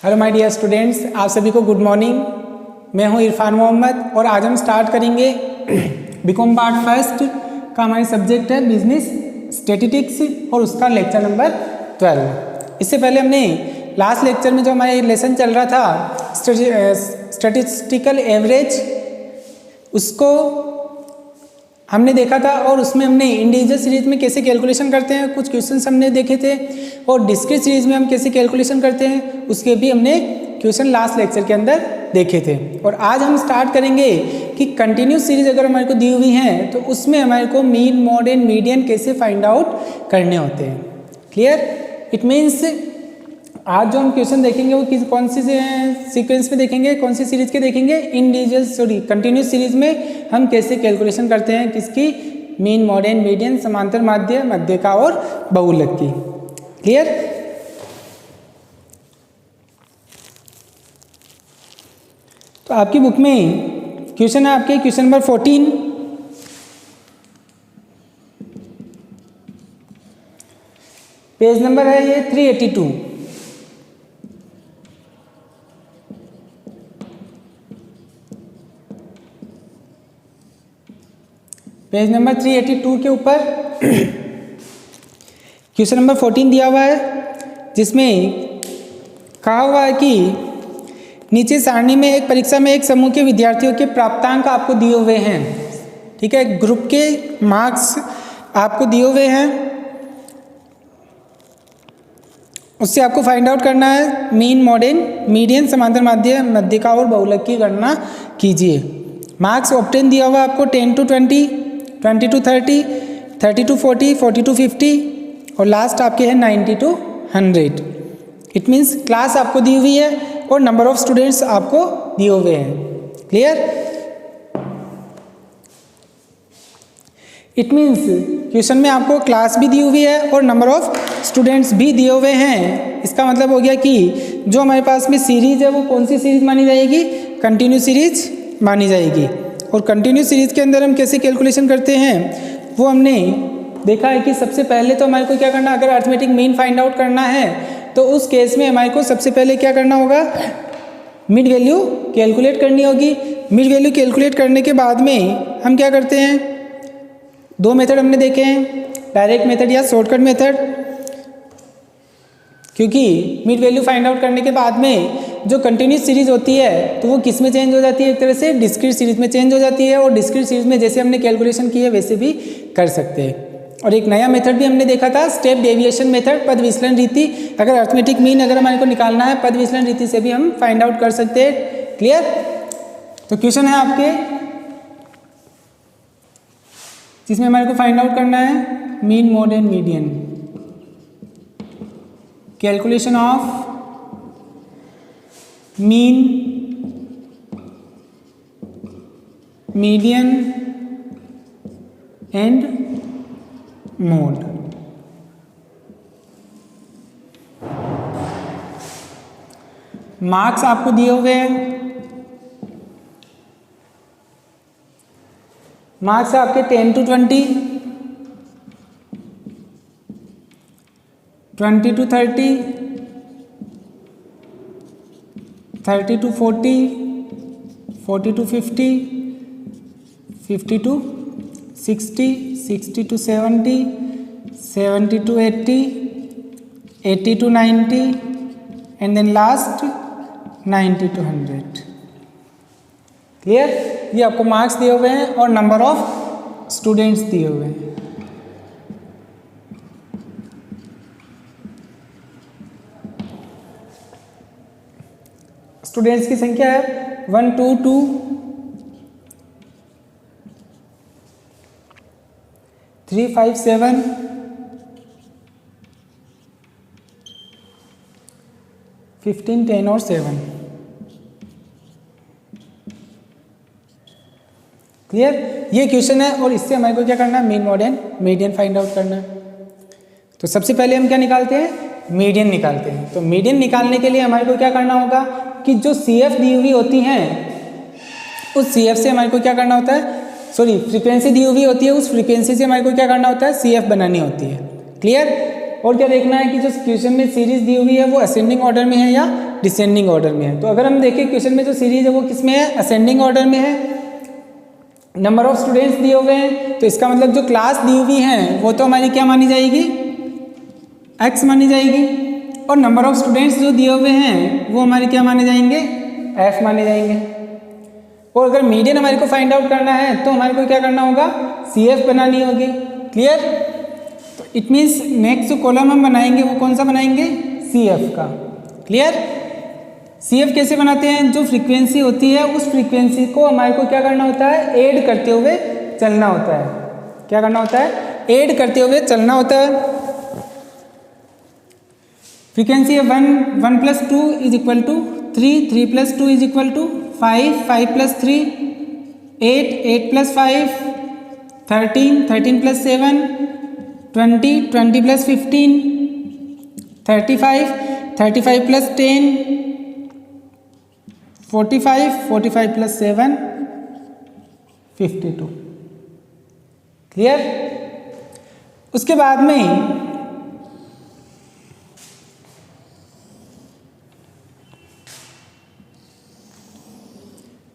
Hello my dear students, आप सभी को गुड मॉर्निंग। मैं हूं इरफान मोहम्मद और आज हम स्टार्ट करेंगे बीकॉम पार्ट फर्स्ट का हमारी सब्जेक्ट है बिजनेस स्टैटिस्टिक्स और उसका लेक्चर नंबर 12। इससे पहले हमने लास्ट लेक्चर में जो हमारा लेसन चल रहा था स्टैटिस्टिकल एवरेज, उसको हमने देखा था और उसमें हमने इंडिविजुअल सीरीज में कैसे कैलकुलेशन करते हैं कुछ क्वेश्चंस हमने देखे थे, और डिस्क्रीट सीरीज में हम कैसे कैलकुलेशन करते हैं उसके भी हमने क्वेश्चन लास्ट लेक्चर के अंदर देखे थे। और आज हम स्टार्ट करेंगे कि कंटिन्यूस सीरीज अगर हमारे को दी हुई है तो उसमें हमारे को मीन, मोड एंड मीडियन कैसे फाइंड आउट करने होते हैं। क्लियर? इट मीन्स आज जो हम क्वेश्चन देखेंगे वो कौन सी सीक्वेंस में देखेंगे, कौन सी सीरीज के देखेंगे, कंटिन्यूस सीरीज में हम कैसे कैलकुलेशन करते हैं किसकी, मीन, मॉड एंड मीडियन, समांतर माध्य, मध्यिका और बहुलक की। क्लियर? तो आपकी बुक में क्वेश्चन है आपके क्वेश्चन नंबर 14। पेज नंबर है ये 382। पेज नंबर 382 के ऊपर क्वेश्चन नंबर 14 दिया हुआ है, जिसमें कहा हुआ है कि नीचे सारणी में एक परीक्षा में एक समूह के विद्यार्थियों के प्राप्तांक आपको दिए हुए हैं। ठीक है, ग्रुप के मार्क्स आपको दिए हुए हैं, उससे आपको फाइंड आउट करना है मीन, मॉड एंड मीडियन, समांतर माध्य, मध्यिका और बहुलक की गणना कीजिए। मार्क्स ऑप्टेन दिया हुआ आपको 10 to 20, 20 to 30, 30 to 40, 40 to 50 और लास्ट आपके हैं 90 to 100। इट मीन्स क्लास आपको दी हुई है और नंबर ऑफ स्टूडेंट्स आपको दिए हुए हैं। क्लियर? इट मीन्स क्वेश्चन में आपको क्लास भी दी हुई है और नंबर ऑफ स्टूडेंट्स भी दिए हुए हैं। इसका मतलब हो गया कि जो हमारे पास में सीरीज है वो कौन सी सीरीज मानी जाएगी, कंटिन्यूस सीरीज मानी जाएगी। और कंटिन्यूस सीरीज के अंदर हम कैसे कैलकुलेशन करते हैं वो हमने देखा है कि सबसे पहले तो हमारे को क्या करना, अगर अरिथमेटिक मीन फाइंड आउट करना है तो उस केस में हमारे को सबसे पहले क्या करना होगा, मिड वैल्यू कैलकुलेट करनी होगी। मिड वैल्यू कैलकुलेट करने के बाद में हम क्या करते हैं, दो मेथड हमने देखे हैं, डायरेक्ट मेथड या शॉर्टकट मेथड। क्योंकि मिड वैल्यू फाइंड आउट करने के बाद में जो कंटिन्यूस सीरीज होती है तो वो किस में चेंज हो जाती है, एक तरह से डिस्क्रीट सीरीज में चेंज हो जाती है, और डिस्क्रीट सीरीज में जैसे हमने कैलकुलेशन की है वैसे भी कर सकते हैं। और एक नया मेथड भी हमने देखा था, स्टेप डेविएशन मेथड, पद विचलन रीति। अगर अरिथमेटिक मीन अगर हमारे को निकालना है पद विचलन रीति से भी हम फाइंड आउट कर सकते हैं। क्लियर? तो क्वेश्चन है आपके जिसमें हमारे को फाइंड आउट करना है mean, mode and median, calculation of mean, median and mode. Marks आपको दिए हुए हैं, मार्क्स आपके 10 to 20, 20 to 30, 30 to 40, 40 to 50, 50 to 60, 60 to 70, 70 to 80, 80 to 90 and then last 90 to 100। Clear? ये आपको मार्क्स दिए हुए हैं और नंबर ऑफ स्टूडेंट्स दिए हुए हैं। स्टूडेंट्स की संख्या है 1 2 2 3 5 7 15 10 और 7। क्लियर? ये क्वेश्चन है और इससे हमारे को क्या करना है, mean, mod and median find out करना है। तो सबसे पहले हम क्या निकालते हैं, मीडियन निकालते हैं। तो मीडियन निकालने के लिए हमारे को क्या करना होगा कि जो CF दी हुई होती हैं उस CF से हमारे को क्या करना होता है, फ्रीक्वेंसी दी हुई होती है, उस फ्रीक्वेंसी से हमारे को क्या करना होता है, CF बनानी होती है। क्लियर? और क्या देखना है कि जो क्वेश्चन में सीरीज दी हुई है वो असेंडिंग ऑर्डर में है या डिसेंडिंग ऑर्डर में है। तो अगर हम देखें क्वेश्चन में जो सीरीज है वो किस में है, असेंडिंग ऑर्डर में है। नंबर ऑफ स्टूडेंट्स दिए हुए हैं, तो इसका मतलब जो क्लास दी हुई है वो तो हमारी क्या मानी जाएगी, x मानी जाएगी, और नंबर ऑफ स्टूडेंट्स जो दिए हुए हैं वो हमारे क्या माने जाएंगे, f माने जाएंगे। और अगर मीडियन हमारे को फाइंड आउट करना है तो हमारे को क्या करना होगा, CF बनानी होगी। क्लियर? तो इट मीन्स नेक्स्ट जो कॉलम हम बनाएंगे वो कौन सा बनाएंगे, CF का। क्लियर? CF कैसे बनाते हैं, जो फ्रीक्वेंसी होती है उस फ्रीक्वेंसी को हमारे को क्या करना होता है, ऐड करते हुए चलना होता है। क्या करना होता है, ऐड करते हुए चलना होता है। फ्रीक्वेंसी है 1 + 2 = 3, 3 + 2 = 5, 5 + 3 8, 8 + 5 13, 13 + 7 20, 20 + 15 35, 35 + 10 45, 45 + 7 52। क्लियर? उसके बाद में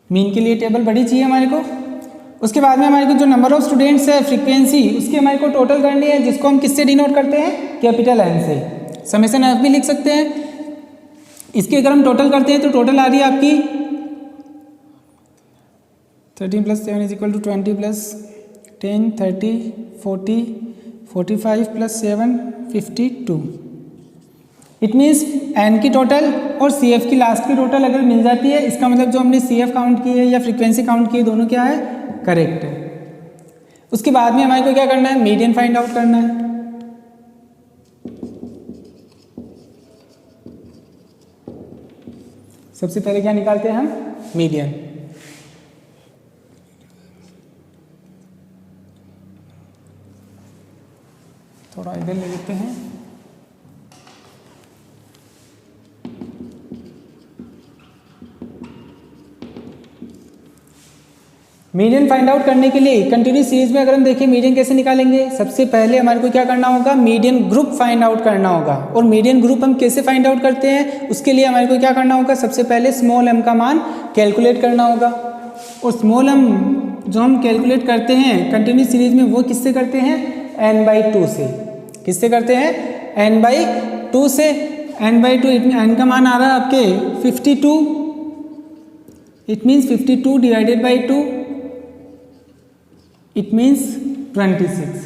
मीन के लिए टेबल बड़ी चाहिए हमारे को। उसके बाद में हमारे को जो नंबर ऑफ स्टूडेंट्स है फ्रीक्वेंसी उसकी हमारे को टोटल करनी है, जिसको हम किससे डिनोट करते हैं, कैपिटल N से। समेशन F भी लिख सकते हैं। इसकी अगर हम टोटल करते हैं तो टोटल आ रही है आपकी 13 + 7 = 20 + 10 30 40 45 + 7 52। इट मीन्स N की टोटल और CF की लास्ट की टोटल अगर मिल जाती है, इसका मतलब जो हमने CF काउंट की है या फ्रीक्वेंसी काउंट की है दोनों क्या है, करेक्ट है। उसके बाद में हमारे को क्या करना है, मीडियन फाइंड आउट करना है। सबसे पहले क्या निकालते हैं हम, मीडियन। थोड़ा इधर ले लेते हैं। मीडियन फाइंड आउट करने के लिए कंटिन्यूस सीरीज में अगर हम देखें मीडियन कैसे निकालेंगे, सबसे पहले हमारे को क्या करना होगा, मीडियन ग्रुप फाइंड आउट करना होगा। और मीडियन ग्रुप हम कैसे फाइंड आउट करते हैं, उसके लिए हमारे को क्या करना होगा, सबसे पहले स्मॉल m का मान कैलकुलेट करना होगा। और स्मॉल m जो हम कैलकुलेट करते हैं कंटिन्यूस सीरीज में वो किससे करते हैं, n/2 से। किससे करते हैं, n/2 से। n/2 n का मान आ रहा है आपके 52, it means 52 divided by 2 it means 26।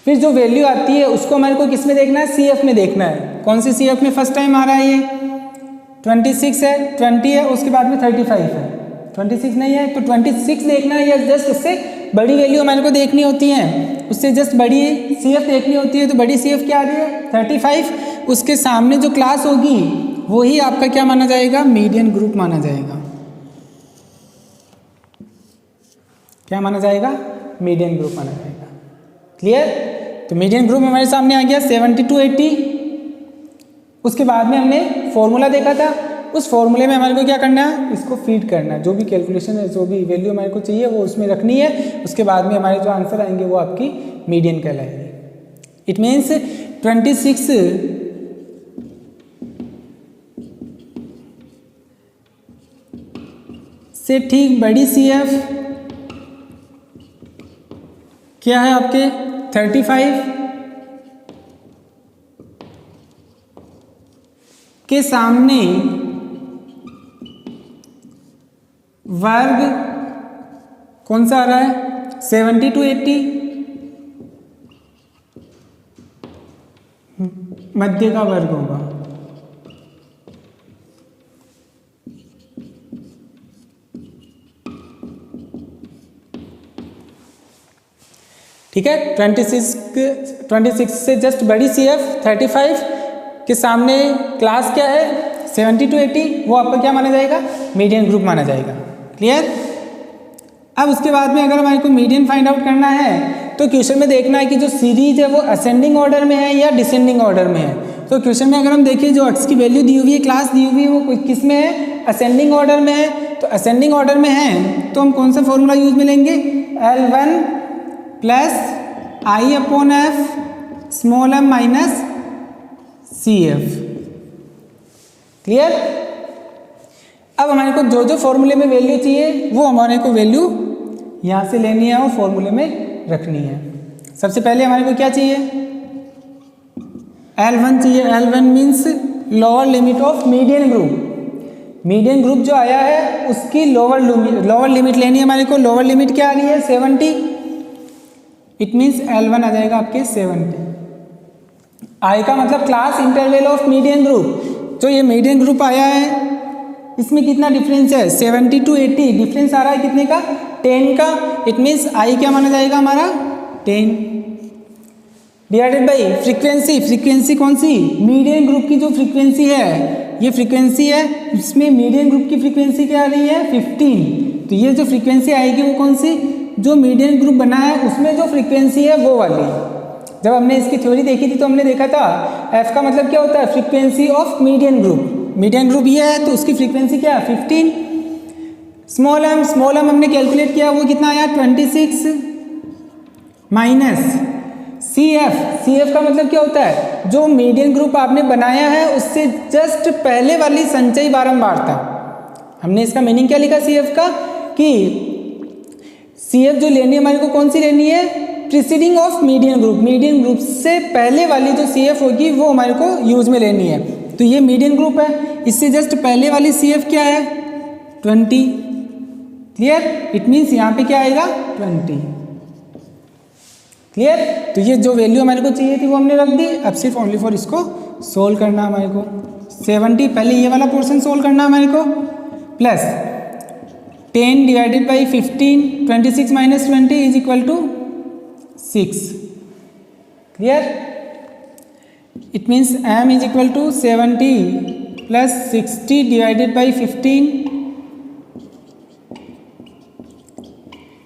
फिर जो वैल्यू आती है उसको हमारे को किस में देखना है, CF में देखना है। कौन सी CF में फर्स्ट टाइम आ रहा है, ये 26 है, 20 है, उसके बाद में 35 है, 26 नहीं है तो 26 देखना है, या जस्ट उससे बड़ी वैल्यू हमारे को देखनी होती है, उससे जस्ट बड़ी CF देखनी होती है। तो बड़ी CF क्या आ रही है, 35। उसके सामने जो क्लास होगी वही आपका क्या माना जाएगा, मीडियन ग्रुप माना जाएगा। क्या माना जाएगा, मीडियन ग्रुप माना जाएगा। क्लियर? तो मीडियन ग्रुप हमारे सामने आ गया 70 to 80। उसके बाद में हमने फॉर्मूला देखा था, उस फॉर्मूले में हमारे को क्या करना है, इसको फीड करना है। जो भी कैलकुलेशन है, जो भी वैल्यू हमारे को चाहिए वो उसमें रखनी है। उसके बाद में हमारे जो आंसर आएंगे वो आपकी मीडियन कहलाएगी। इट मीन्स 26 से ठीक बड़ी CF क्या है आपके 35 के सामने वर्ग कौन सा आ रहा है, 70 to 80, मध्य का वर्ग होगा। ठीक है, 26 से जस्ट बड़ी CF 35 के सामने क्लास क्या है 70 to 80, वो आपका क्या माना जाएगा, मीडियन ग्रुप माना जाएगा। क्लियर? अब उसके बाद में अगर हमारे को मीडियन फाइंड आउट करना है तो क्वेश्चन में देखना है कि जो सीरीज है वो असेंडिंग ऑर्डर में है या डिसेंडिंग ऑर्डर में है। तो क्वेश्चन में अगर हम देखें जो x की वैल्यू दी हुई है, क्लास दी हुई है, वो किस में है, असेंडिंग ऑर्डर में है। तो असेंडिंग ऑर्डर में है तो हम कौन सा फॉर्मूला यूज में लेंगे, L1 + I/F small m - CF। Clear. अब हमारे को जो जो फॉर्मूले में वैल्यू चाहिए वो हमारे को वैल्यू यहाँ से लेनी है और फॉर्मूले में रखनी है। सबसे पहले हमारे को क्या चाहिए, L1 चाहिए। L1 means lower limit of median group. Median group जो आया है उसकी लोअर लिमिट लेनी है हमारे को। लोअर लिमिट क्या आ रही है 70, इट मीन्स L1 आ जाएगा आपके 70। आई का मतलब class interval of median group. जो ये मीडियन ग्रुप आया है इसमें कितना डिफरेंस है 70 to 80, डिफरेंस आ रहा है कितने का 10 का। इट मीन्स आई क्या माना जाएगा हमारा 10 डिवाइडेड बाई फ्रीक्वेंसी। फ्रीक्वेंसी कौन सी, मीडियन ग्रुप की जो फ्रीक्वेंसी है ये फ्रीक्वेंसी है, इसमें मीडियन ग्रुप की फ्रीक्वेंसी क्या आ रही है 15। तो ये जो फ्रीक्वेंसी आएगी वो कौन सी, जो मीडियन ग्रुप बना है उसमें जो फ्रीक्वेंसी है वो वाली। जब हमने इसकी थ्योरी देखी थी तो हमने देखा था एफ का मतलब क्या होता है frequency of median group. Median group ये है तो उसकी फ्रीक्वेंसी क्या है 15। स्मॉल एम हमने कैलकुलेट किया वो कितना आया 26 माइनस सी एफ का मतलब क्या होता है जो मीडियन ग्रुप आपने बनाया है उससे जस्ट पहले वाली संचयी बारंबारता। हमने इसका मीनिंग क्या लिखा सी एफ का कि सी एफ जो लेनी है हमारे को कौन सी लेनी है preceding of median group. Median group से पहले वाली जो सी एफ होगी वो हमारे को यूज में लेनी है। तो ये मीडियन ग्रुप है, इससे जस्ट पहले वाली सी एफ क्या है 20। क्लियर, इट मीन्स यहाँ पे क्या आएगा 20। क्लियर, तो ये जो वैल्यू हमारे को चाहिए थी वो हमने रख दी। अब सिर्फ ओनली फॉर इसको सोल्व करना हमारे को 70, पहले ये वाला पोर्शन सोल्व करना हमारे को, plus 10 divided by 15, 26 minus 20 is equal to 6। Clear, it means m is equal to 70 plus 60 divided by 15,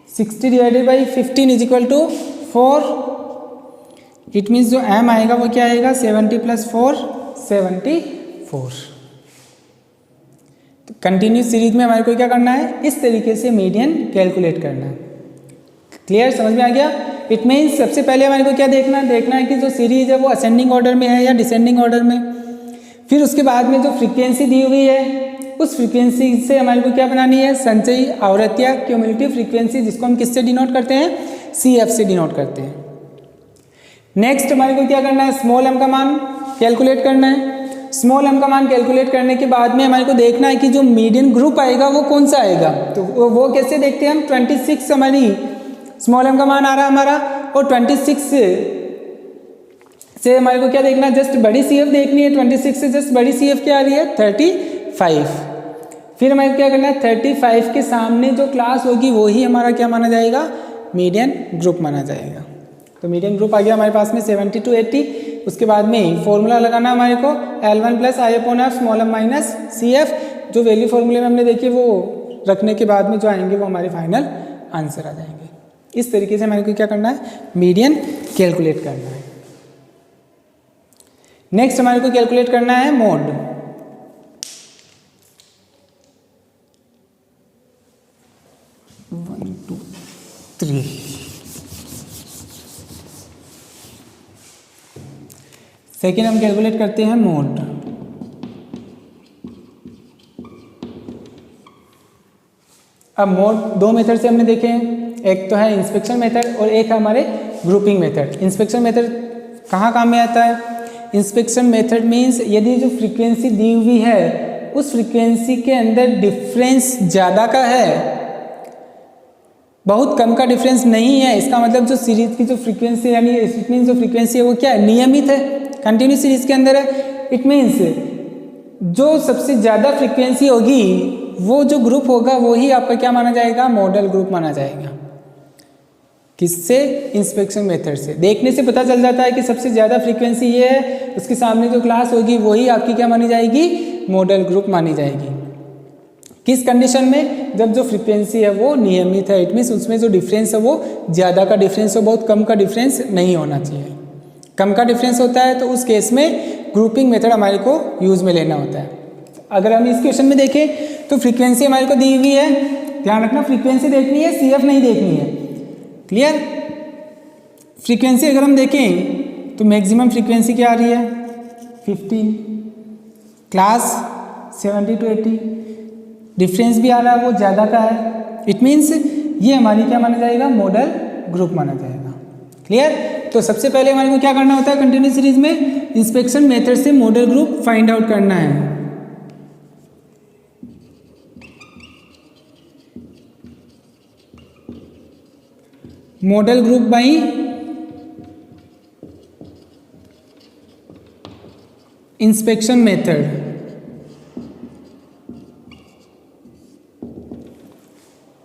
60 divided by 15 is equal to 4। It means जो m आएगा वो क्या आएगा 70 प्लस 4 74। तो कंटिन्यूस सीरीज में हमारे को क्या करना है इस तरीके से मीडियन कैलकुलेट करना है। क्लियर, समझ में आ गया। इट मीन्स सबसे पहले हमारे को क्या देखना है कि जो सीरीज है वो असेंडिंग ऑर्डर में है या डिसेंडिंग ऑर्डर में। फिर उसके बाद में जो फ्रीक्वेंसी दी हुई है उस फ्रीक्वेंसी से हमारे को क्या बनानी है संचयी आवृत्तियाँ क्यूमुलेटिव फ्रीक्वेंसी, जिसको हम किससे डिनोट करते हैं CF से डिनोट करते हैं। नेक्स्ट हमारे को क्या करना है स्मॉल m का मान कैलकुलेट करना है। स्मॉल m का मान कैलकुलेट करने के बाद में हमारे को देखना है कि जो मीडियन ग्रुप आएगा वो कौन सा आएगा। तो वो कैसे देखते हैं हम 26 हमारी स्मॉल m का मान आ रहा है हमारा, और 26 से हमारे को क्या देखना है जस्ट बड़ी CF देखनी है। 26 से जस्ट बड़ी CF क्या आ रही है 35। फिर हमारे को क्या करना है 35 के सामने जो क्लास होगी वही हमारा क्या माना जाएगा मीडियन ग्रुप माना जाएगा। तो मीडियन ग्रुप आ गया हमारे पास में 70 to 80। उसके बाद में फॉर्मूला लगाना हमारे को L1 plus I/F small m minus CF। जो वैल्यू फॉर्मूले में हमने देखी वो रखने के बाद में जो आएंगे वो हमारे फाइनल आंसर आ जाएंगे। इस तरीके से हमारे को क्या करना है मीडियन कैलकुलेट करना है। नेक्स्ट हमारे को कैलकुलेट करना है mode. One two three. Second हम कैलकुलेट करते हैं मोड। अब मोड दो मेथड से हमने देखे हैं, एक तो है इंस्पेक्शन मेथड और एक है हमारे ग्रुपिंग मेथड। इंस्पेक्शन मेथड कहाँ काम में आता है, इंस्पेक्शन मेथड मीन्स यदि जो फ्रीक्वेंसी दी हुई है उस फ्रीक्वेंसी के अंदर डिफरेंस ज़्यादा का है, बहुत कम का डिफरेंस नहीं है, इसका मतलब जो सीरीज की जो फ्रीक्वेंसी यानी इट मीन्स जो फ्रीक्वेंसी है वो क्या है नियमित है, कंटिन्यूस सीरीज के अंदर है। इट मीन्स जो सबसे ज़्यादा फ्रीक्वेंसी होगी वो जो ग्रुप होगा वही आपका क्या माना जाएगा मॉडल ग्रुप माना जाएगा। किससे, इंस्पेक्शन मेथड से। देखने से पता चल जाता है कि सबसे ज़्यादा फ्रीक्वेंसी ये है, उसके सामने जो क्लास होगी वही आपकी क्या मानी जाएगी मॉडल ग्रुप मानी जाएगी। किस कंडीशन में, जब जो फ्रीक्वेंसी है वो नियमित है। इट मीन्स उसमें जो डिफरेंस है वो ज़्यादा का डिफरेंस हो, बहुत कम का डिफरेंस नहीं होना चाहिए। कम का डिफरेंस होता है तो उस केस में ग्रुपिंग मेथड हमारे को यूज़ में लेना होता है। अगर हम इस क्वेश्चन में देखें तो फ्रीक्वेंसी हमारे को दी हुई है, ध्यान रखना फ्रीक्वेंसी देखनी है CF नहीं देखनी है। क्लियर, फ्रीक्वेंसी अगर हम देखें तो मैक्सिमम फ्रीक्वेंसी क्या आ रही है 15, क्लास 70 to 80, डिफरेंस भी आ रहा है वो ज़्यादा का है। इट मीन्स ये हमारी क्या माना जाएगा, मॉडल ग्रुप माना जाएगा। क्लियर। तो सबसे पहले हमारे को क्या करना होता है कंटिन्यूस सीरीज में, इंस्पेक्शन मेथड से मॉडल ग्रुप फाइंड आउट करना है। Model group by inspection method.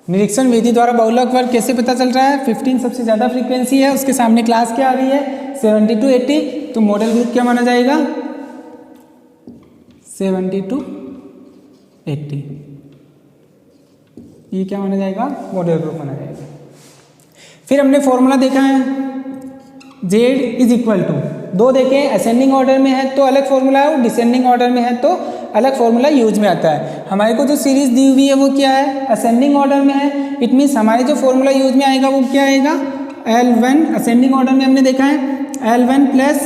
निरीक्षण विधि द्वारा बहुलक वर्ग कैसे पता चल रहा है, 15 सबसे ज़्यादा फ्रीक्वेंसी है, उसके सामने क्लास क्या आ रही है 70 to 80, तो मॉडल ग्रुप क्या माना जाएगा 70 to 80, ये क्या माना जाएगा मॉडल ग्रुप माना जाएगा। फिर हमने फॉर्मूला देखा है Z इज इक्वल टू, दो देखें असेंडिंग ऑर्डर में है तो अलग फॉर्मूला है और डिसेंडिंग ऑर्डर में है तो अलग फॉर्मूला यूज में आता है। हमारे को जो सीरीज दी हुई है वो क्या है असेंडिंग ऑर्डर में है, इट मीन्स हमारे जो फॉर्मूला यूज में आएगा वो क्या आएगा L1, असेंडिंग ऑर्डर में हमने देखा है L1 plus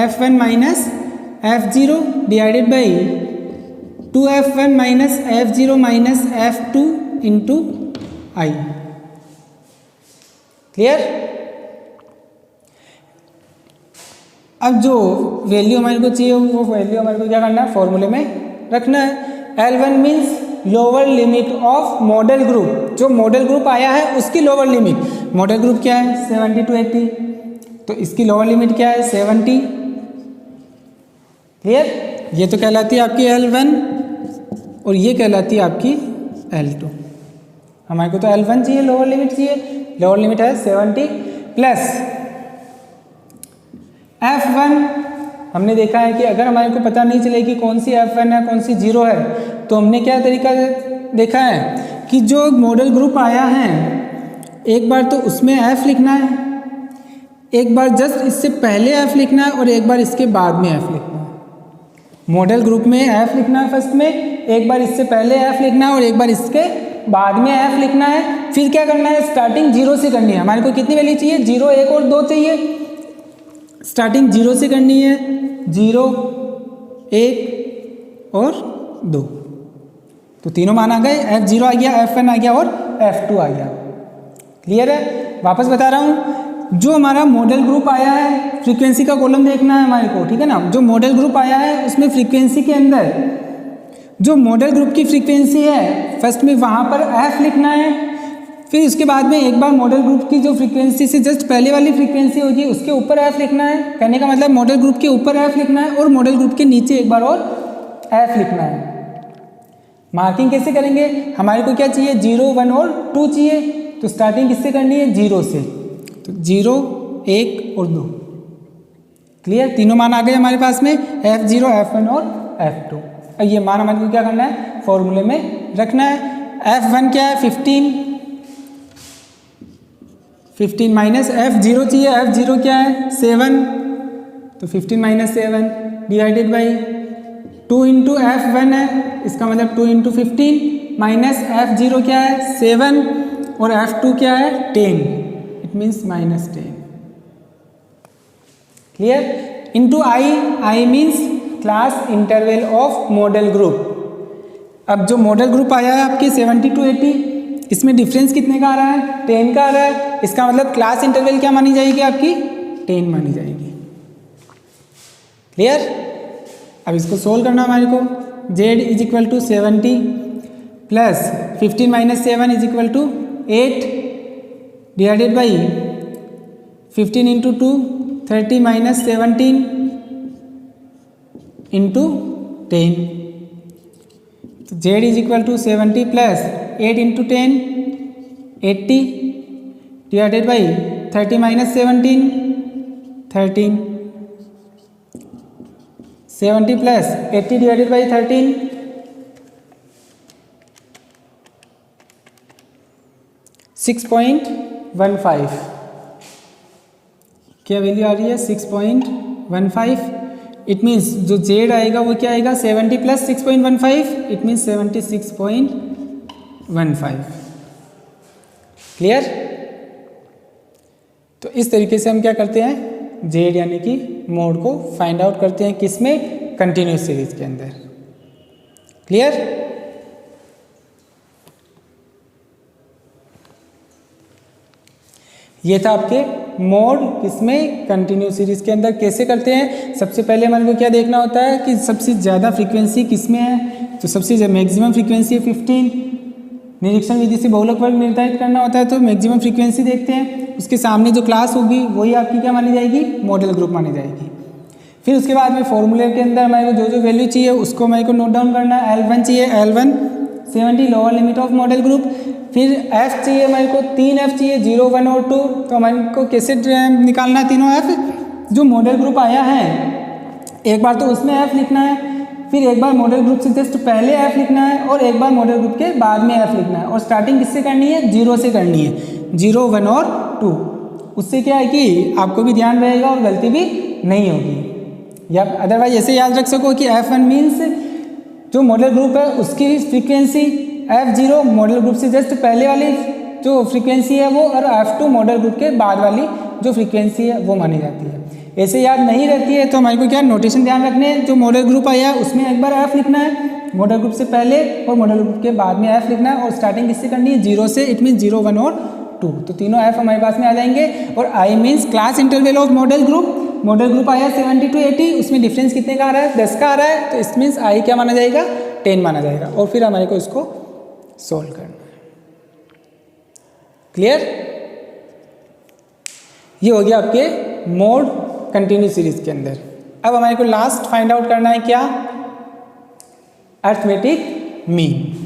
F1 minus F0 divided by 2F1 minus F0 minus F2 into I. Clear. अब जो वैल्यू हमारे को चाहिए वो वैल्यू हमारे को क्या करना है फॉर्मूले में रखना है। L1 means lower limit of model group, जो मॉडल ग्रुप आया है उसकी लोअर लिमिट, मॉडल ग्रुप क्या है 70 to 80, तो इसकी लोअर लिमिट क्या है 70। क्लियर। ये तो कहलाती है आपकी L1 और ये कहलाती है आपकी L2। हमारे को तो L1 चाहिए, लोअर लिमिट चाहिए, लोअर लिमिट है 70 प्लस F1। हमने देखा है कि अगर हमारे को पता नहीं चले कि कौन सी F1 है कौन सी 0 है, तो हमने क्या तरीका देखा है कि जो मॉडल ग्रुप आया है एक बार तो उसमें F लिखना है, एक बार जस्ट इससे पहले F लिखना है और एक बार इसके बाद में F लिखना है। मॉडल ग्रुप में F लिखना है फर्स्ट में, एक बार इससे पहले F लिखना है और एक बार इसके बाद में F लिखना है। फिर क्या करना है स्टार्टिंग 0 से करनी है। हमारे को कितनी वैल्यू चाहिए 0, 1 और 2 चाहिए, स्टार्टिंग 0 से करनी है, 0, 1 और 2, तो तीनों मान आ गए, F0 आ गया, F1 आ गया और F2 आ गया। क्लियर है। वापस बता रहा हूँ, जो हमारा मॉडल ग्रुप आया है फ्रीक्वेंसी का कॉलम देखना है हमारे को, ठीक है ना। जो मॉडल ग्रुप आया है उसमें फ्रीक्वेंसी के अंदर जो मॉडल ग्रुप की फ्रीक्वेंसी है फर्स्ट में वहाँ पर F लिखना है, फिर उसके बाद में एक बार मॉडल ग्रुप की जो फ्रीक्वेंसी से जस्ट पहले वाली फ्रीक्वेंसी होगी उसके ऊपर F लिखना है। कहने का मतलब मॉडल ग्रुप के ऊपर F लिखना है और मॉडल ग्रुप के नीचे एक बार और F लिखना है। मार्किंग कैसे करेंगे, हमारे को क्या चाहिए 0, 1 और 2 चाहिए, तो स्टार्टिंग किससे करनी है 0 से, तो 0, 1 और 2। क्लियर। तीनों मान आ गए हमारे पास में F0, F1 और F2। अब ये मान हमारे को क्या करना है फॉर्मूले में रखना है। F1 क्या है 15 माइनस F0 चाहिए, F0 क्या है 7, तो 15 minus 7 divided by 2 into F1 है, इसका मतलब 2 इंटू 15 माइनस F0 क्या है 7 और F2 क्या है 10, it means minus 10। Clear. Into I means class interval of model group. अब जो मॉडल ग्रुप आया है आपके 70 to 80, इसमें डिफरेंस कितने का आ रहा है 10 का आ रहा है, इसका मतलब क्लास इंटरवल क्या मानी जाएगी आपकी 10 मानी जाएगी। क्लियर। अब इसको सोल्व करना हमारे को, Z is equal to 70 plus 15 minus 7 is equal to 8 divided by 15 into 2 30 minus 17 into 10, तो Z is equal to 70 plus 8 into 10 80 divided by 30 minus 17 13, 70 plus 80 divided by 13 6.15। क्या वैल्यू आ रही है 6.15। इट मीन्स जो Z आएगा वो क्या आएगा 70 प्लस 6.15, इट मीन्स 76.15। क्लियर। तो इस तरीके से हम क्या करते हैं Z यानी कि मोड को फाइंड आउट करते हैं, किसमें कंटिन्यूस सीरीज के अंदर। क्लियर? ये था आपके मोड किसमें, कंटिन्यूस सीरीज के अंदर कैसे करते हैं। सबसे पहले हमारे को क्या देखना होता है कि सबसे ज़्यादा फ्रीक्वेंसी किसमें है, तो सबसे मैक्सिमम फ्रीक्वेंसी है 15। निरीक्षण विधि से बहुलक वर्ग निर्धारित करना होता है, तो मैक्सिमम फ्रीक्वेंसी देखते हैं। उसके सामने जो क्लास होगी वही आपकी क्या मानी जाएगी, मॉडल ग्रुप मानी जाएगी। फिर उसके बाद में फॉर्मूले के अंदर हमारे को जो जो वैल्यू चाहिए उसको हमारे को नोट डाउन करना है। L1 चाहिए, L1 70 lower limit of model group. फिर F चाहिए हमारे को, 3 F चाहिए, 0, 1 और 2। तो हमारे को कैसे निकालना है तीनों F, जो मॉडल ग्रुप आया है एक बार तो उसमें F लिखना है, फिर एक बार मॉडल ग्रुप से जस्ट पहले F लिखना है और एक बार मॉडल ग्रुप के बाद में F लिखना है। और स्टार्टिंग किससे करनी है, 0 से करनी है, 0, 1 और 2। उससे क्या है कि आपको भी ध्यान रहेगा और गलती भी नहीं होगी। या अदरवाइज ऐसे याद रख सको कि F1 मीन्स जो मॉडल ग्रुप है उसकी फ्रीक्वेंसी, F0 मॉडल ग्रुप से जस्ट पहले वाली जो फ्रीक्वेंसी है वो, और F2 मॉडल ग्रुप के बाद वाली जो फ्रीक्वेंसी है वो मानी जाती है। ऐसे याद नहीं रहती है तो हमारे को क्या नोटेशन ध्यान रखने हैं, जो मॉडल ग्रुप आया है उसमें एक बार F लिखना है, मॉडल ग्रुप से पहले और मॉडल ग्रुप के बाद में F लिखना है। और स्टार्टिंग किससे करनी है, 0 से, इट मीन्स 0, 1 और 2। तो तीनों F हमारे पास में आ जाएंगे। और I means class interval of model group. Model group आया 70 to 80, उसमें डिफरेंस कितने का आ रहा है, 10 का आ रहा है। तो इस मीन्स I क्या माना जाएगा, 10 माना जाएगा। और फिर हमारे को इसको सोल्व करना है। क्लियर? ये हो गया आपके मोड कंटिन्यूस सीरीज के अंदर। अब हमारे को लास्ट फाइंड आउट करना है क्या, अरिथमेटिक मीन।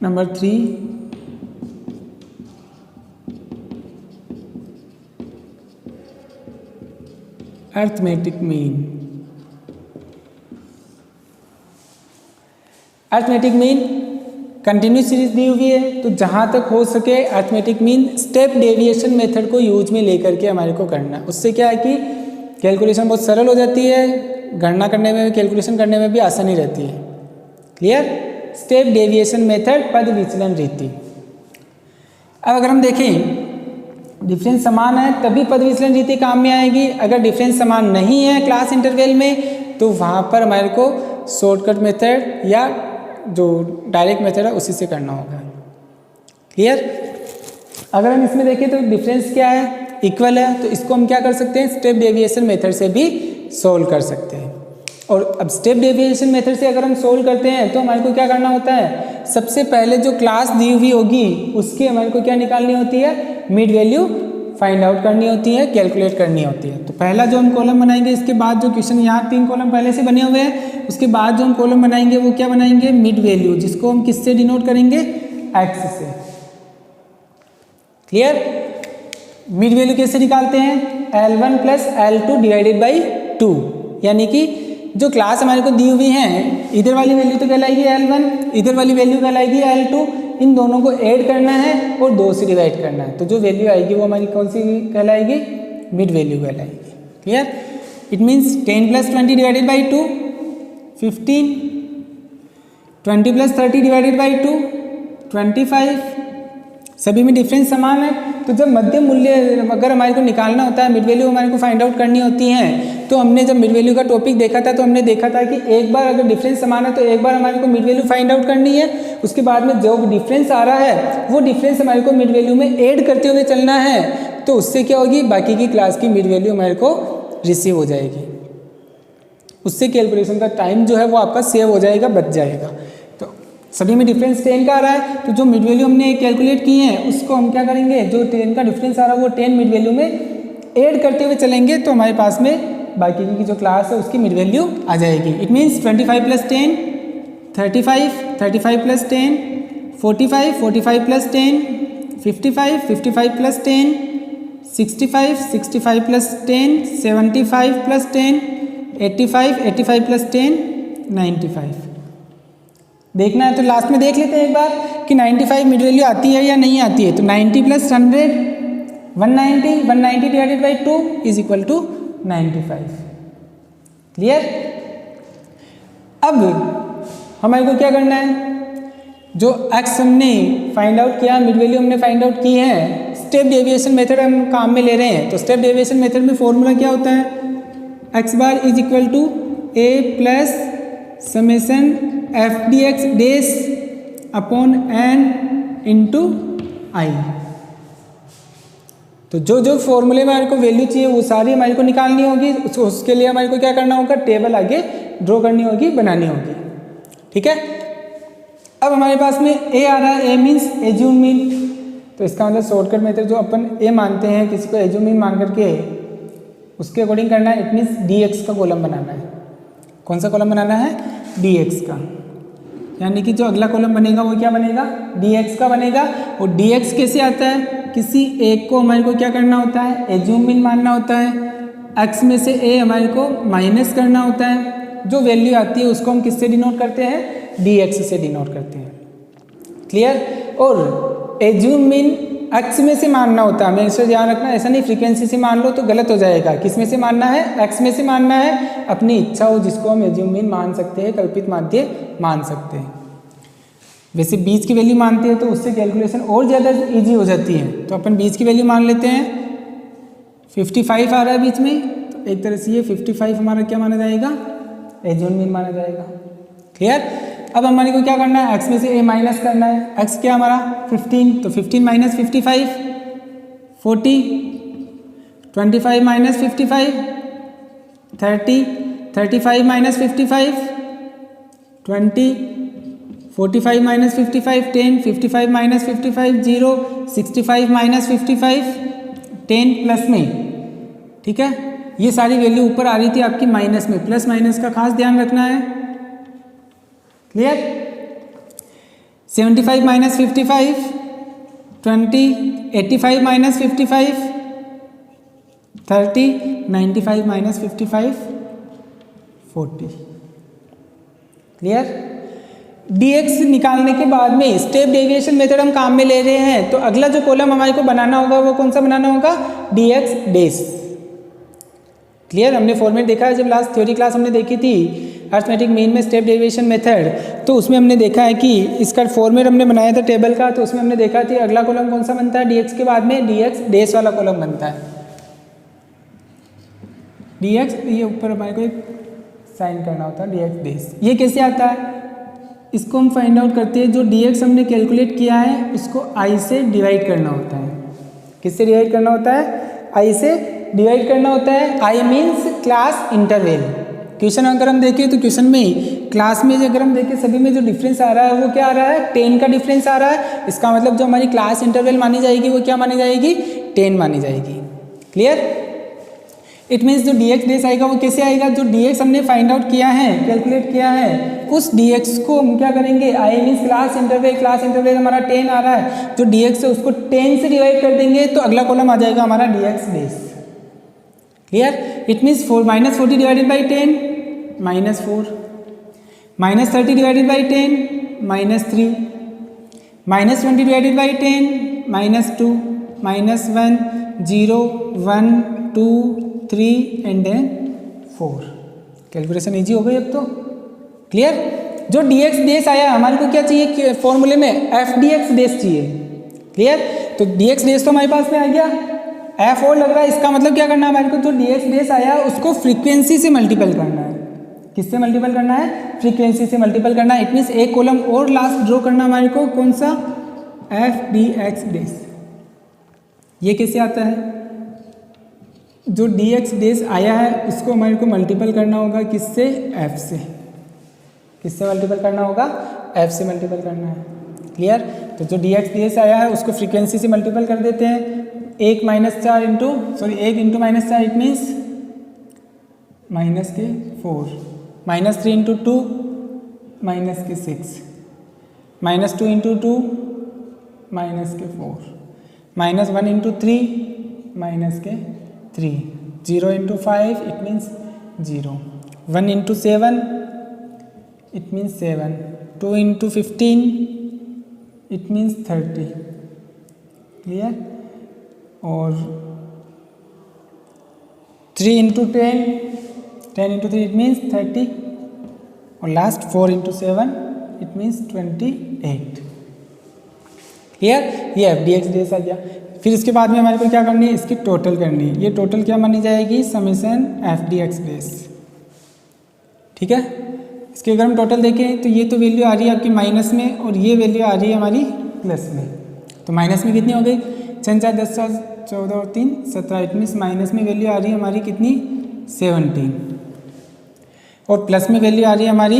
नंबर 3, arithmetic mean. Arithmetic mean continuous series दी हुई है, तो जहाँ तक हो सके arithmetic mean step deviation method को यूज में लेकर के हमारे को करना है। उससे क्या है कि कैलकुलेशन बहुत सरल हो जाती है, गणना करने में, कैलकुलेशन करने में भी आसानी रहती है। क्लियर? स्टेप डेविएशन मेथड, पद विचलन रीति। अब अगर हम देखें डिफरेंस समान है तभी पद विचलन रीति काम में आएगी। अगर डिफरेंस समान नहीं है क्लास इंटरवल में तो वहाँ पर हमारे को शॉर्टकट मेथड या जो डायरेक्ट मेथड है उसी से करना होगा। क्लियर? अगर हम इसमें देखें तो डिफरेंस क्या है, इक्वल है, तो इसको हम क्या कर सकते हैं, स्टेप डेविएशन मेथड से भी सोल्व कर सकते हैं। और अब स्टेप डेविएशन मेथड से अगर हम सोल्व करते हैं तो हमारे को क्या करना होता है, सबसे पहले जो क्लास दी हुई होगी उसकी हमारे को क्या निकालनी होती है, मिड वैल्यू फाइंड आउट करनी होती है, कैलकुलेट करनी होती है। तो पहला जो हम कॉलम बनाएंगे, इसके बाद जो क्वेश्चन, यहाँ 3 कॉलम पहले से बने हुए हैं, उसके बाद जो हम कॉलम बनाएंगे वो क्या बनाएंगे, मिड वैल्यू, जिसको हम किससे डिनोट करेंगे, एक्स से। क्लियर? मिड वैल्यू कैसे निकालते हैं, L1 plus L2 divided by 2, यानी कि जो क्लास हमारे को दी हुई है, इधर वाली वैल्यू तो कहलाएगी L1, इधर वाली वैल्यू कहलाएगी L2, इन दोनों को ऐड करना है और 2 से डिवाइड करना है। तो जो वैल्यू आएगी वो हमारी कौन सी कहलाएगी, मिड वैल्यू कहलाएगी। Clear? It means 10 plus 20 divided by 2 15, 20 plus 30 divided by 2 25। सभी में डिफरेंस समान है, तो जब मध्य मूल्य अगर हमारे को निकालना होता है, मिड वैल्यू हमारे को फाइंड आउट करनी होती है, तो हमने जब मिड वैल्यू का टॉपिक देखा था तो हमने देखा था कि एक बार अगर डिफरेंस समान है तो एक बार हमारे को मिड वैल्यू फाइंड आउट करनी है, उसके बाद में जो डिफरेंस आ रहा है वो डिफरेंस हमारे को मिड वैल्यू में ऐड करते हुए चलना है। तो उससे क्या होगी, बाकी की क्लास की मिड वैल्यू हमारे को रिसीव हो जाएगी, उससे कैलकुलेशन का टाइम जो है वो आपका सेव हो जाएगा, बच जाएगा। तो सभी में डिफरेंस 10 का आ रहा है, तो जो मिड वैल्यू हमने कैलकुलेट की है उसको हम क्या करेंगे, जो 10 का डिफरेंस आ रहा है वो 10 मिड वैल्यू में ऐड करते हुए चलेंगे, तो हमारे पास में बाकी की जो क्लास है उसकी मिड वैल्यू आ जाएगी। It means 25 plus 10 35, 35 plus 10 45, 45 plus 10 55, 55 plus 10 65, 65 plus 10 75 plus 10 85, 85 plus 10 95। देखना है तो लास्ट में देख लेते हैं एक बार कि 95 मिड वैल्यू आती है या नहीं आती है। तो 90 plus 100 190, 190 divided by 2 is equal to 95। Clear? अब हमारे को क्या करना है, जो x हमने फाइंड आउट किया, मिड वैल्यू हमने फाइंड आउट की है, स्टेप डेविएशन मेथड हम काम में ले रहे हैं। तो स्टेप डेविएशन मेथड में फॉर्मूला क्या होता है, x bar is equal to a plus summation F D X dash upon N into I. तो जो जो फॉर्मूले में हमारे को वैल्यू चाहिए वो सारी हमारे को निकालनी होगी। उसके लिए हमारे को क्या करना होगा, टेबल आगे ड्रॉ करनी होगी, बनानी होगी। ठीक है, अब हमारे पास में ए आ रहा है, ए मीन्स एज्यूम मीन। तो इसका मतलब शॉर्टकट मेथड जो अपन ए मानते हैं, किसी को एज्यूम मीन मान करके उसके अकॉर्डिंग करना है। इट मीन्स डी एक्स का कॉलम बनाना है। कौन सा कॉलम बनाना है, डी एक्स का। यानी कि जो अगला कॉलम बनेगा वो क्या बनेगा, डी एक्स का बनेगा। और डी एक्स कैसे आता है, किसी एक को हमारे को क्या करना होता है, एज्यूम मीन मानना होता है। एक्स में से ए हमारे को माइनस करना होता है। जो वैल्यू आती है उसको हम किससे डिनोट करते हैं, डी एक्स से डिनोट करते हैं। क्लियर। और एज्यूम मीन एक्स में से मानना होता है, हमें इसे ध्यान रखना। ऐसा नहीं फ्रीक्वेंसी से मान लो तो गलत हो जाएगा। किस में से मानना है, एक्स में से मानना है। अपनी इच्छा हो जिसको हम एज्यूम मीन मान सकते हैं, कल्पित माध्य मान सकते हैं। वैसे बीच की वैल्यू मानते हैं तो उससे कैलकुलेशन और ज़्यादा इजी हो जाती है। तो अपन बीच की वैल्यू मान लेते हैं। 55 आ रहा है बीच में, तो एक तरह से ये 55 हमारा क्या माना जाएगा, एज्यूम मीन माना जाएगा। क्लियर। अब हमारे को क्या करना है, एक्स में से ए माइनस करना है। एक्स क्या हमारा 15, तो 15 minus 55 40, 25 minus 55 30, 35 minus 55 20, 45 minus 55 10, 55 minus 55 0, 65 minus 55 10 plus में। ठीक है, ये सारी वैल्यू ऊपर आ रही थी आपकी माइनस में, प्लस माइनस का खास ध्यान रखना है। Clear. 75 minus 55 20, 85 minus 55 30, 95 minus 55 40। Clear. dx निकालने के बाद में स्टेप डेविएशन मेथड हम काम में ले रहे हैं। तो अगला जो कॉलम हमारे को बनाना होगा वो कौन सा बनाना होगा, dx डेस। क्लियर। हमने फॉर्मेट देखा है, जब लास्ट थ्योरी क्लास हमने देखी थी अरिथमेटिक मीन में स्टेप डेविएशन मेथड, तो उसमें हमने देखा है कि इसका फॉर्मेट हमने बनाया था टेबल का। तो उसमें हमने देखा थी अगला कॉलम कौन सा बनता है, dx के बाद में dx डेस वाला कॉलम बनता है। dx ये ऊपर हमारे को एक साइन करना होता है, dx डेस। ये कैसे आता है, इसको हम फाइंड आउट करते हैं। जो dx हमने कैलकुलेट किया है उसको i से डिवाइड करना होता है। किससे डिवाइड करना होता है, i से डिवाइड करना होता है। i means class interval. Question अगर हम देखें तो क्वेश्चन में क्लास में अगर हम देखें सभी में जो डिफरेंस आ रहा है वो क्या आ रहा है, 10 का डिफरेंस आ रहा है। इसका मतलब जो हमारी क्लास इंटरवल मानी जाएगी वो क्या मानी जाएगी, 10 मानी जाएगी। क्लियर। इट मीन्स जो dx डेस आएगा वो कैसे आएगा, जो dx हमने फाइंड आउट किया है, कैलकुलेट किया है, उस dx को हम क्या करेंगे, i मीन्स क्लास इंटरवल हमारा 10 आ रहा है, जो dx है उसको 10 से डिवाइड कर देंगे तो अगला कॉलम आ जाएगा हमारा dx डेस। Clear. It means minus 40 divided by 10 minus 4, minus 30 divided by 10 minus 3, minus 20 divided by 10 minus 2, minus 1 0 1 2 3 and then 4। Calculation easy हो गई अब तो। क्लियर। जो dx डेस आया हमारे को क्या चाहिए फॉर्मूले में, एफ डी एक्स डेस चाहिए। क्लियर। तो dx डेस तो हमारे पास में आ गया, एफ और लग रहा है। इसका मतलब क्या करना है हमारे को, जो dx डेस आया उसको फ्रीक्वेंसी से मल्टीपल करना है। किससे मल्टीपल करना है, फ्रीक्वेंसी से मल्टीपल करना है। इट मीन्स एक कॉलम और लास्ट ड्रॉ करना हमारे को, कौन सा, एफ डी एक्स डेस। ये कैसे आता है, जो dx डेस आया है उसको हमारे को मल्टीपल करना होगा किससे, f से। किससे मल्टीपल करना होगा, f से मल्टीपल करना है। क्लियर। तो जो dx डेस आया है उसको फ्रीक्वेंसी से मल्टीपल कर देते हैं। 1 -4 into -4 it means -4, -3 into 2 -6, -2 into 2 -4, -1 into 3 -3, 0 into 5 it means 0, 1 into 7 it means 7, 2 into 15 it means 30। Clear. और 3 इंटू 10 इंटू 3 इट मीन्स 30, और last 4 into 7 it means 28। Clear, ये एफ डी एक्स डेज आ गया। फिर इसके बाद में हमारे को क्या करनी है, इसकी टोटल करनी है। ये टोटल क्या मानी जाएगी, summation F D x days. ठीक है, इसके अगर हम टोटल देखें तो ये तो वैल्यू आ रही है आपकी माइनस में और ये वैल्यू आ रही है हमारी प्लस में। तो माइनस में कितनी हो गई, 6 4 10 14 और 3 17, इट मीन्स माइनस में वैल्यू आ रही है हमारी कितनी 17 और प्लस में वैल्यू आ रही है हमारी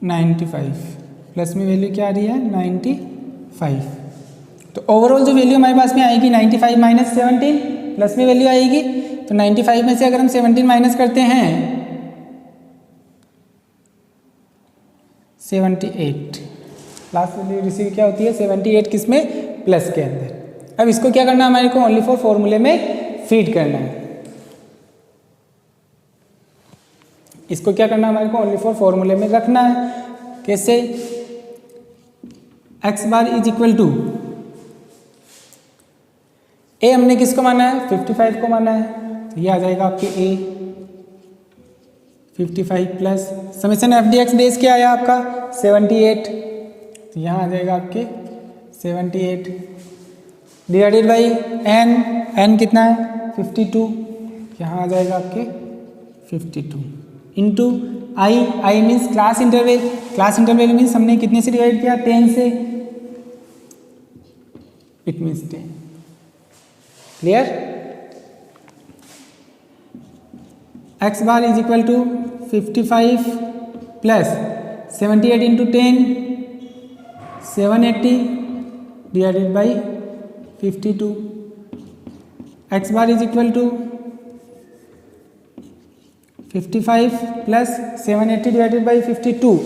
95। प्लस में वैल्यू क्या आ रही है 95। तो ओवरऑल जो वैल्यू हमारे पास में आएगी 95 माइनस 17, प्लस में वैल्यू आएगी। तो 95 में से अगर हम 17 माइनस करते हैं 78, लास्ट वैल्यू रिसीव क्या होती है 78, किसमें, प्लस के अंदर। अब इसको क्या करना है हमारे को, ओनली फॉर फॉर्मूले में फीड करना है। इसको क्या करना है हमारे को, ओनली फॉर फॉर्मूले में रखना है। कैसे, X bar is equal to, A हमने किसको माना है 55 को माना है, तो ये आ जाएगा आपके ए 55 plus summation F D x days क्या आया आपका 78, तो यहाँ आ जाएगा आपके 78 डिवाइडेड बाई एन, एन कितना है 52, यहाँ आ जाएगा आपके 52 into i, i means class interval, class interval means हमने कितने से डिवाइड किया 10 से, it means 10। Clear, x bar is equal to 55 plus 78 into 10 780 divided by 52, x bar is equal to 55 plus 780 divided by 52,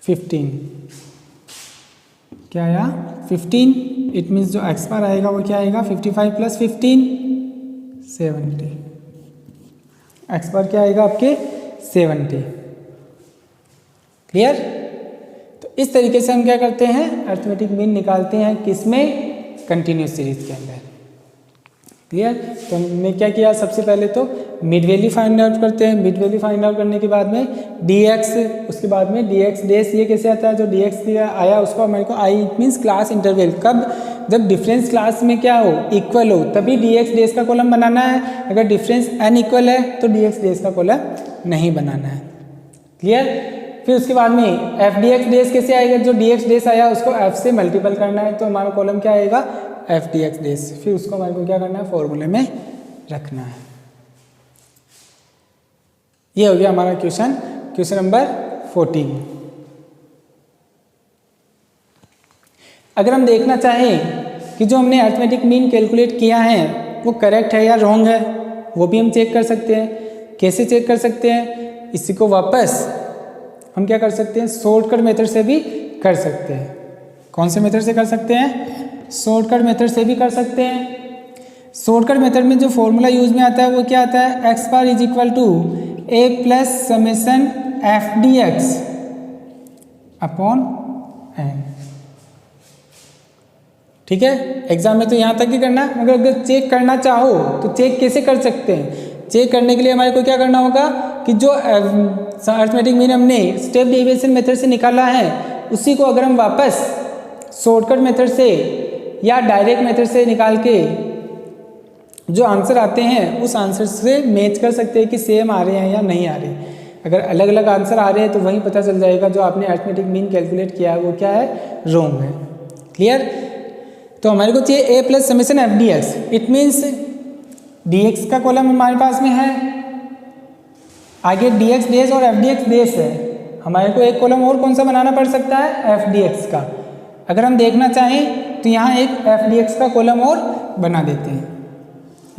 15 क्या आया 15, इट मीन्स जो x bar आएगा वो क्या आएगा 55 प्लस 15 70, एक्स बार क्या आएगा आपके 70। क्लियर, तो इस तरीके से हम क्या करते हैं अरिथमेटिक मीन निकालते हैं, किसमें, कंटिन्यूस सीरीज के अंदर। क्लियर, तो हमने क्या किया, सबसे पहले तो मिड वैल्यू फाइंड आउट करते हैं। मिड वैल्यू फाइंड आउट करने के बाद में dx, उसके बाद में dx डेस, ये कैसे आता है, जो dx आया उसको हमारे को आई मीन्स क्लास इंटरवल, कब, जब डिफरेंस क्लास में क्या हो इक्वल हो तभी dx डेस का कॉलम बनाना है, अगर डिफरेंस अनइक्वल है तो dx डेस का कॉलम नहीं बनाना है। क्लियर, फिर उसके बाद में एफ डी एक्स डेस कैसे आएगा, जो dx डेस आया उसको f से मल्टीपल करना है, तो हमारा कॉलम क्या आएगा एफ डी एक्स डेस, फिर उसको हमारे को क्या करना है फॉर्मूले में रखना है। ये हो गया हमारा क्वेश्चन, क्वेश्चन नंबर 14। अगर हम देखना चाहें कि जो हमने अरिथमेटिक मीन कैलकुलेट किया है वो करेक्ट है या रॉन्ग है, वो भी हम चेक कर सकते हैं। कैसे चेक कर सकते हैं, इसी को वापस हम क्या कर सकते हैं, शॉर्टकट मेथड से भी कर सकते हैं। कौन से मेथड से कर सकते हैं, शॉर्टकट मेथड से भी कर सकते हैं। शॉर्टकट मेथड में जो फॉर्मूला यूज में आता है वो क्या आता है, x bar is equal to a plus summation F D x upon n. ठीक है, एग्जाम में तो यहाँ तक ही करना, मगर अगर चेक करना चाहो तो चेक कैसे कर सकते हैं। चेक करने के लिए हमारे को क्या करना होगा कि जो अरिथमेटिक मीन हमने स्टेप डेविएशन मेथड से निकाला है उसी को अगर हम वापस शॉर्टकट मेथड से या डायरेक्ट मेथड से निकाल के जो आंसर आते हैं उस आंसर से मैच कर सकते हैं कि सेम आ रहे हैं या नहीं आ रहे। अगर अलग अलग आंसर आ रहे हैं तो वहीं पता चल जाएगा जो आपने अरिथमेटिक मीन कैलकुलेट किया है वो क्या है, रॉन्ग है। क्लियर, तो हमारे को चाहिए A plus summation F D X, it means D X का कॉलम हमारे पास में है, आगे डी एक्स डेस और एफ डी एक्स डेस है, हमारे को एक कॉलम और कौन सा बनाना पड़ सकता है एफ डी एक्स का। अगर हम देखना चाहें तो यहाँ एक एफ डी एक्स का कॉलम और बना देते हैं।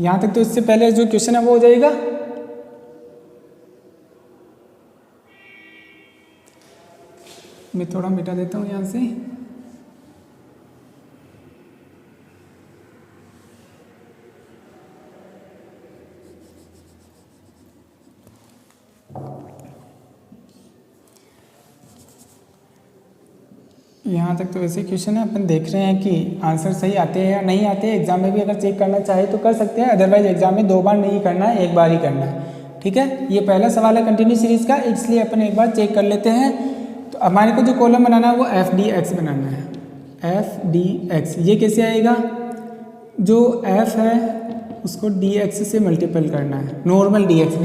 यहाँ तक तो इससे पहले जो क्वेश्चन है वो हो जाएगा। मैं थोड़ा मिटा देता हूँ यहाँ से। यहाँ तक तो वैसे क्वेश्चन है, अपन देख रहे हैं कि आंसर सही आते हैं या नहीं आते हैं। एग्जाम में भी अगर चेक करना चाहे तो कर सकते हैं, अदरवाइज एग्जाम में 2 बार नहीं करना है, 1 बार ही करना है। ठीक है, ये पहला सवाल है कंटिन्यू सीरीज का, इसलिए अपन एक बार चेक कर लेते हैं। तो हमारे को जो कॉलम बनाना है वो FDX बनाना है, FDX। ये कैसे आएगा, जो F है उसको DX से मल्टीपल करना है, नॉर्मल DX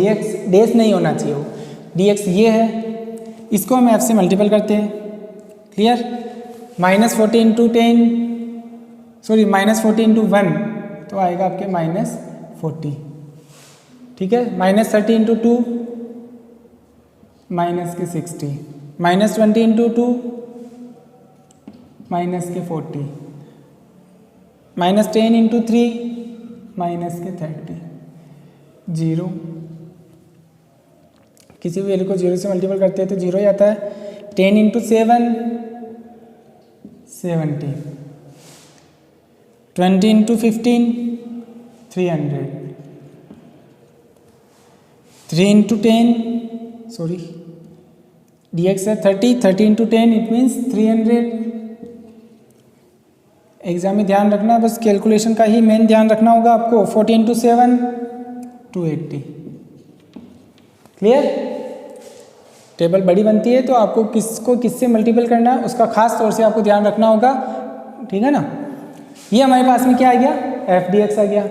डेस नहीं होना चाहिए वो, DX ये है, इसको हम F से मल्टीपल करते हैं। क्लियर, -40 इंटू 10, सॉरी -40 इंटू 1 तो आएगा आपके -40। ठीक है, -30 इंटू 2 -60, -20 इंटू 2 -40, -10 इंटू 3 -30, 0। किसी भी वैल्यू को 0 से मल्टीपल करते हैं तो 0 ही आता है। 10 into 7 70, 20 into 15 300, 3 into 10 sorry DX है 30 इंटू 10 इट मीन्स 300। एग्जाम में ध्यान रखना, बस कैलकुलेशन का ही मेन ध्यान रखना होगा आपको। 40 इंटू 7 280। क्लियर, टेबल बड़ी बनती है तो आपको किसको किससे मल्टीपल करना है उसका खास तौर से आपको ध्यान रखना होगा। ठीक है ना, ये हमारे पास में क्या आ गया, FDX आ गया।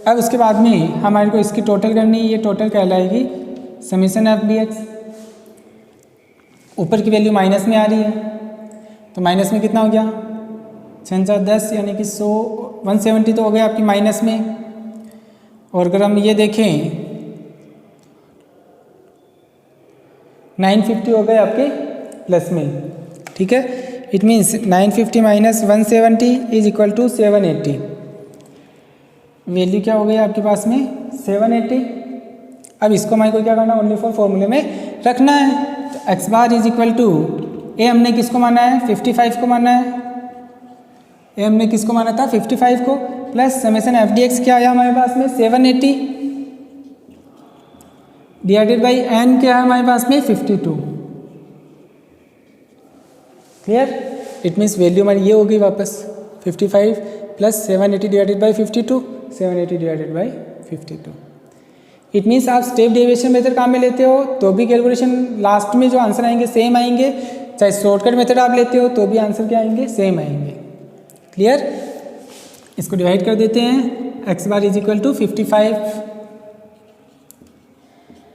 अब उसके बाद में हमारे को इसकी टोटल करनी है, ये टोटल कहलाएगी समीशन FDX। ऊपर की वैल्यू माइनस में आ रही है तो माइनस में कितना हो गया, 6 4 10 यानी कि 170 तो हो गया आपकी माइनस में। और अगर हम ये देखें 950 हो गए आपके प्लस में। ठीक है, it means 950 minus 170 is equal to 780। Value क्या हो गई आपके पास में 780। अब इसको हमारे को क्या करना है, ओनली फॉर फॉर्मूले में रखना है। तो x bar is equal to A, हमने किसको माना है 55 को माना है, ए हमने किसको माना था 55 को, प्लस समेशन FDX क्या आया हमारे पास में 780 डिवाइडेड बाई n क्या है हमारे पास में 52। क्लियर, इट मीन्स वैल्यू हमारी ये हो गई वापस 55 plus 780 divided by 52, 780 divided by 52। It means आप स्टेप डेविएशन मेथड काम में लेते हो तो भी कैलकुलेशन लास्ट में जो आंसर आएंगे सेम आएंगे, चाहे शॉर्टकट मेथड आप लेते हो तो भी आंसर क्या आएंगे, सेम आएंगे। क्लियर, इसको डिवाइड कर देते हैं। x bar is equal to 55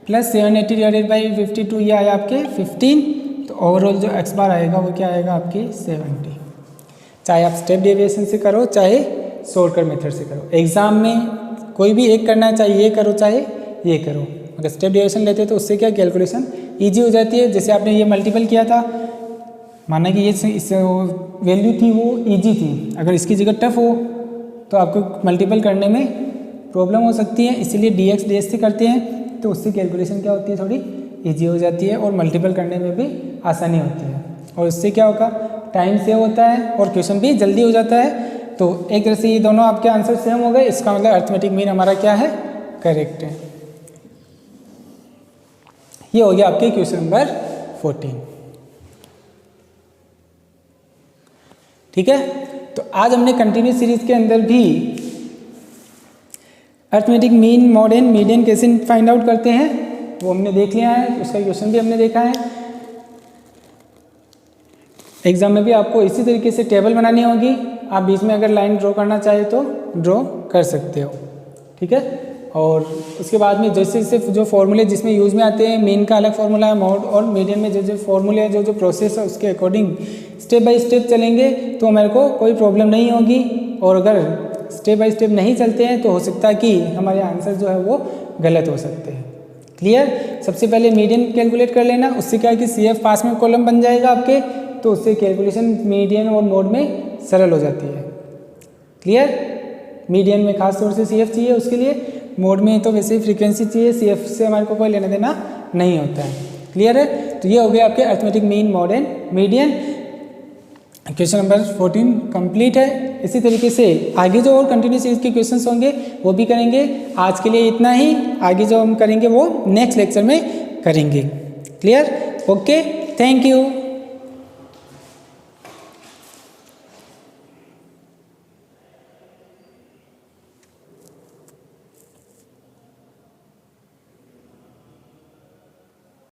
plus 780 divided by 52, ये आया आपके 15। तो ओवरऑल जो x बार आएगा वो क्या आएगा आपकी 70। चाहे आप स्टेप डेविएशन से करो चाहे शॉर्टकट मेथड से करो, एग्जाम में कोई भी एक करना है, चाहे ये करो चाहे ये करो। अगर स्टेप डेविएशन लेते तो उससे क्या कैलकुलेशन ईजी हो जाती है। जैसे आपने ये मल्टीपल किया था, माना कि ये इस वैल्यू थी वो ईजी थी, अगर इसकी जगह टफ हो तो आपको मल्टीपल करने में प्रॉब्लम हो सकती है, इसीलिए DX DS से करते हैं तो उससे कैलकुलेशन क्या होती है, थोड़ी ईजी हो जाती है और मल्टीपल करने में भी आसानी होती है। और उससे क्या होगा, टाइम सेव होता है और क्वेश्चन भी जल्दी हो जाता है। तो एक तरह से ये दोनों आपके आंसर सेम हो गए, इसका मतलब अर्थमेटिक मीन हमारा क्या है, करेक्ट है। ये हो गया आपके क्वेश्चन नंबर 14। ठीक है, तो आज हमने कंटिन्यूस सीरीज के अंदर भी arithmetic mean mod and median कैसे फाइंड आउट करते हैं वो हमने देख लिया है, उसका क्वेश्चन भी हमने देखा है। एग्जाम में भी आपको इसी तरीके से टेबल बनानी होगी, आप बीच में अगर लाइन ड्रॉ करना चाहे तो ड्रॉ कर सकते हो। ठीक है, और उसके बाद में जैसे जैसे जो फॉर्मूले जिसमें यूज़ में आते हैं, मीन का अलग फॉर्मूला है, मॉड और मीडियन में जो जो फॉर्मूले हैं, जो जो प्रोसेस है उसके अकॉर्डिंग स्टेप बाय स्टेप चलेंगे तो हमारे को कोई प्रॉब्लम नहीं होगी। और अगर स्टेप बाय स्टेप नहीं चलते हैं तो हो सकता है कि हमारे आंसर जो है वो गलत हो सकते हैं। क्लियर, सबसे पहले मीडियन कैलकुलेट कर लेना, उससे क्या है कि CF पास में कॉलम बन जाएगा आपके, तो उससे कैलकुलेशन मीडियन और मोड में सरल हो जाती है। क्लियर, मीडियन में खास तौर से CF चाहिए उसके लिए, मोड में तो वैसे ही फ्रीक्वेंसी चाहिए, CF से हमारे को कोई लेना देना नहीं होता है। क्लियर है, तो ये हो गया आपके arithmetic mean, mod and median. Question number 14 complete है। इसी तरीके से आगे जो और कंटिन्यूस सीरीज के क्वेश्चंस होंगे वो भी करेंगे। आज के लिए इतना ही, आगे जो हम करेंगे वो नेक्स्ट लेक्चर में करेंगे। Clear, okay, thank you.